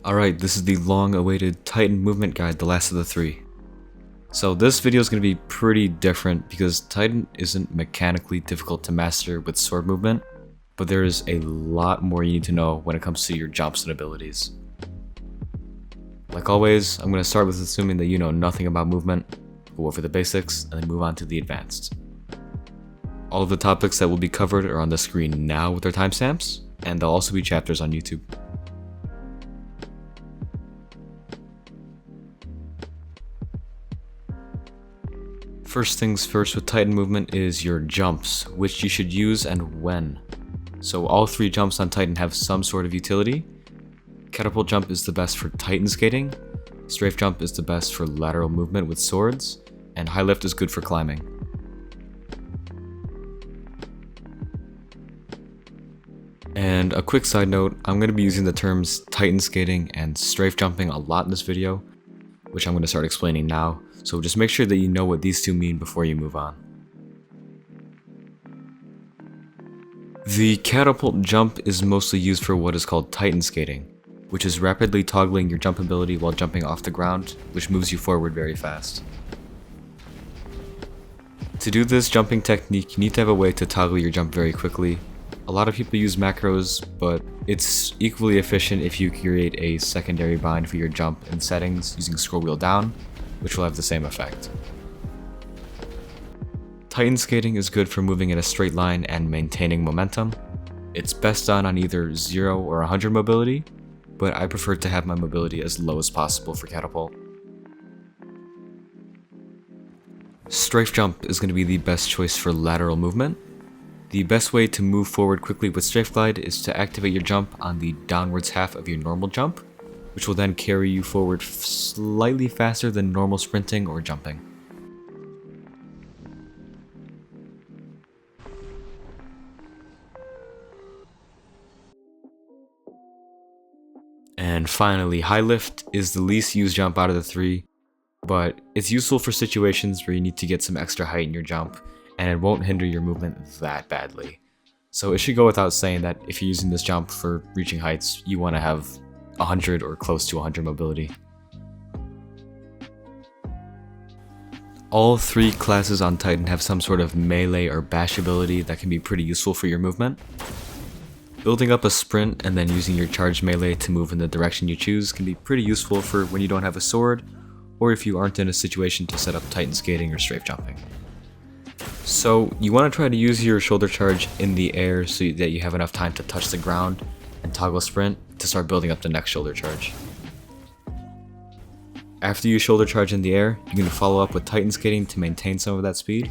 Alright, this is the long-awaited Titan movement guide, the last of the three. So this video is going to be pretty different because Titan isn't mechanically difficult to master with sword movement, but there is a lot more you need to know when it comes to your jumps and abilities. Like always, I'm going to start with assuming that you know nothing about movement, go over the basics, and then move on to the advanced. All of the topics that will be covered are on the screen now with their timestamps, and there'll also be chapters on YouTube. First things first with Titan movement is your jumps, which you should use and when. So all three jumps on Titan have some sort of utility. Catapult jump is the best for Titan skating, Strafe Jump is the best for lateral movement with swords, and High Lift is good for climbing. And a quick side note, I'm going to be using the terms Titan skating and Strafe jumping a lot in this video, which I'm going to start explaining now. So just make sure that you know what these two mean before you move on. The Catapult jump is mostly used for what is called Titan skating, which is rapidly toggling your jump ability while jumping off the ground, which moves you forward very fast. To do this jumping technique, you need to have a way to toggle your jump very quickly. A lot of people use macros, but it's equally efficient if you create a secondary bind for your jump in settings using scroll wheel down, which will have the same effect. Titan skating is good for moving in a straight line and maintaining momentum. It's best done on either 0 or 100 mobility, but I prefer to have my mobility as low as possible for Catapult. Strafe Jump is going to be the best choice for lateral movement. The best way to move forward quickly with Strafe Glide is to activate your jump on the downwards half of your normal jump, which will then carry you forward slightly faster than normal sprinting or jumping. And finally, High Lift is the least used jump out of the three, but it's useful for situations where you need to get some extra height in your jump, and it won't hinder your movement that badly. So it should go without saying that if you're using this jump for reaching heights, you want to have 100 or close to 100 mobility. All three classes on Titan have some sort of melee or bash ability that can be pretty useful for your movement. Building up a sprint and then using your charged melee to move in the direction you choose can be pretty useful for when you don't have a sword, or if you aren't in a situation to set up Titan skating or strafe jumping. So you want to try to use your shoulder charge in the air so that you have enough time to touch the ground and toggle sprint to start building up the next shoulder charge. After you shoulder charge in the air, you can follow up with Titan skating to maintain some of that speed.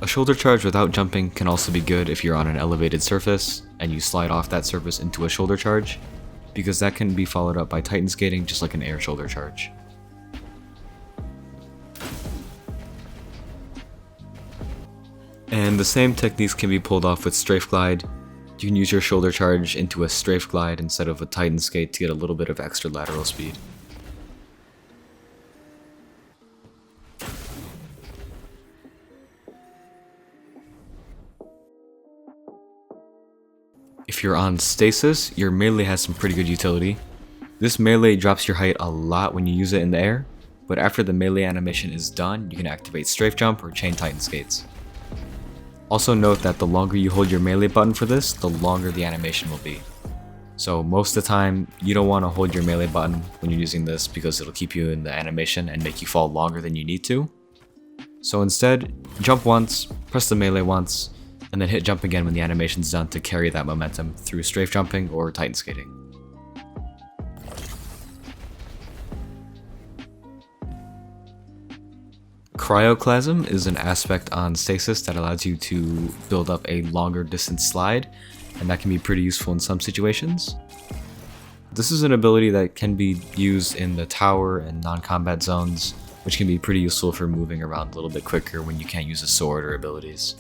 A shoulder charge without jumping can also be good if you're on an elevated surface and you slide off that surface into a shoulder charge, because that can be followed up by Titan skating just like an air shoulder charge. And the same techniques can be pulled off with Strafe Glide. You can use your shoulder charge into a Strafe Glide instead of a Titan skate to get a little bit of extra lateral speed. If you're on Stasis, your melee has some pretty good utility. This melee drops your height a lot when you use it in the air, but after the melee animation is done, you can activate Strafe Jump or Chain Titan Skates. Also note that the longer you hold your melee button for this, the longer the animation will be. So most of the time, you don't want to hold your melee button when you're using this because it'll keep you in the animation and make you fall longer than you need to. So instead, jump once, press the melee once, and then hit jump again when the animation's done to carry that momentum through strafe jumping or Titan skating. Cryoclasm is an aspect on Stasis that allows you to build up a longer distance slide, and that can be pretty useful in some situations. This is an ability that can be used in the tower and non-combat zones, which can be pretty useful for moving around a little bit quicker when you can't use a sword or abilities.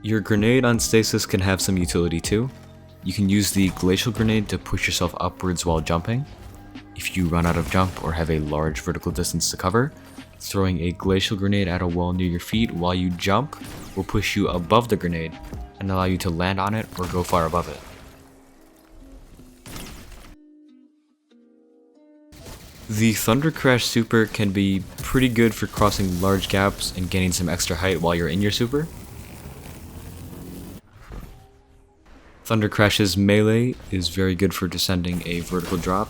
Your grenade on Stasis can have some utility too. You can use the glacial grenade to push yourself upwards while jumping. If you run out of jump or have a large vertical distance to cover, Throwing a glacial grenade at a wall near your feet while you jump will push you above the grenade and allow you to land on it or go far above it. The Thunder Crash super can be pretty good for crossing large gaps and gaining some extra height while you're in your super. Thunder Crash's melee is very good for descending a vertical drop.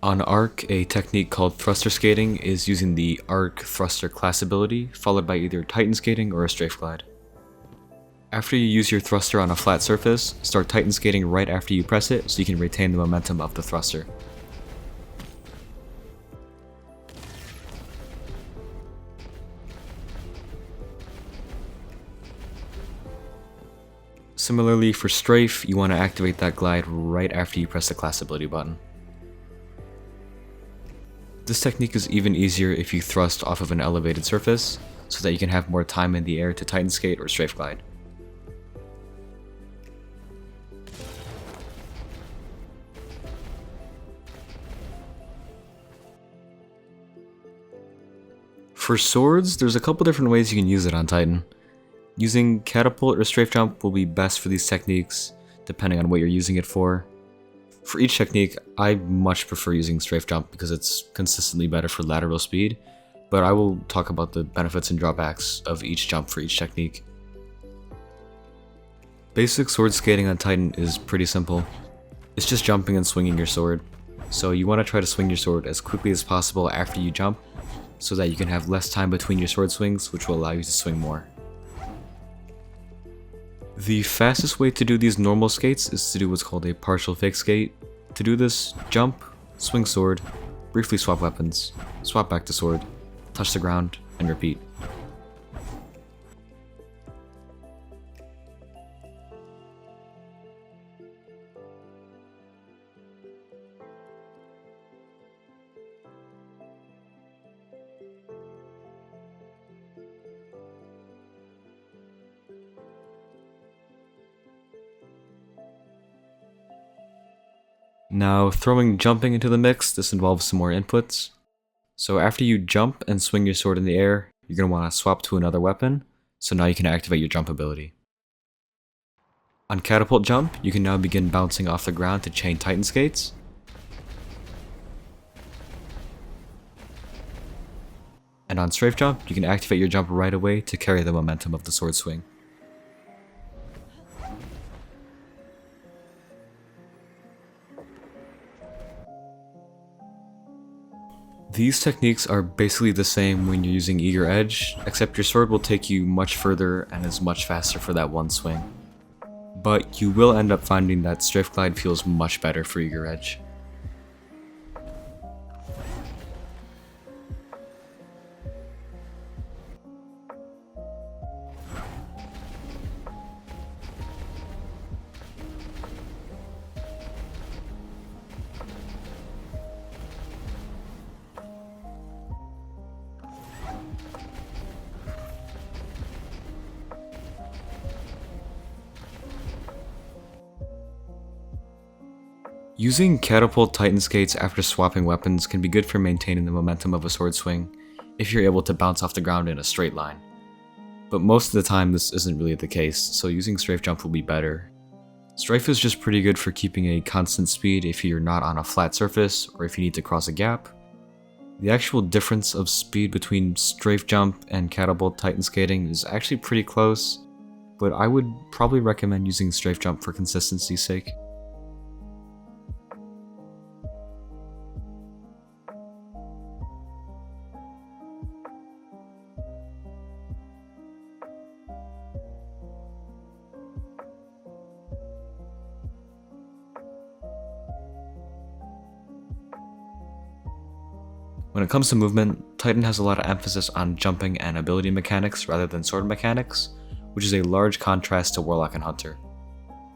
On arc, a technique called thruster skating is using the arc thruster class ability, followed by either titan skating or a strafe glide. After you use your thruster on a flat surface, start titan skating right after you press it so you can retain the momentum of the thruster. Similarly for strafe, you want to activate that glide right after you press the class ability button. This technique is even easier if you thrust off of an elevated surface, so that you can have more time in the air to titan skate or strafe glide. For swords, there's a couple different ways you can use it on Titan. Using Catapult or Strafe Jump will be best for these techniques, depending on what you're using it for. For each technique, I much prefer using Strafe Jump because it's consistently better for lateral speed, but I will talk about the benefits and drawbacks of each jump for each technique. Basic sword skating on Titan is pretty simple. It's just jumping and swinging your sword, so you want to try to swing your sword as quickly as possible after you jump, so that you can have less time between your sword swings, which will allow you to swing more. The fastest way to do these normal skates is to do what's called a partial fake skate. To do this, jump, swing sword, briefly swap weapons, swap back to sword, touch the ground, and repeat. Now, throwing jumping into the mix, this involves some more inputs. So after you jump and swing your sword in the air, you're going to want to swap to another weapon, so now you can activate your jump ability. On Catapult Jump, you can now begin bouncing off the ground to chain Titan skates. And on Strafe Jump, you can activate your jump right away to carry the momentum of the sword swing. These techniques are basically the same when you're using Eager Edge, except your sword will take you much further and is much faster for that one swing. But you will end up finding that Strafe Glide feels much better for Eager Edge. Using Catapult Titan skates after swapping weapons can be good for maintaining the momentum of a sword swing if you're able to bounce off the ground in a straight line. But most of the time this isn't really the case, so using Strafe Jump will be better. Strafe is just pretty good for keeping a constant speed if you're not on a flat surface or if you need to cross a gap. The actual difference of speed between Strafe Jump and Catapult Titan skating is actually pretty close, but I would probably recommend using Strafe Jump for consistency's sake. When it comes to movement, Titan has a lot of emphasis on jumping and ability mechanics rather than sword mechanics, which is a large contrast to Warlock and Hunter.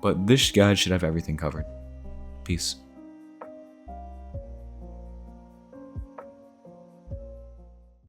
But this guide should have everything covered. Peace.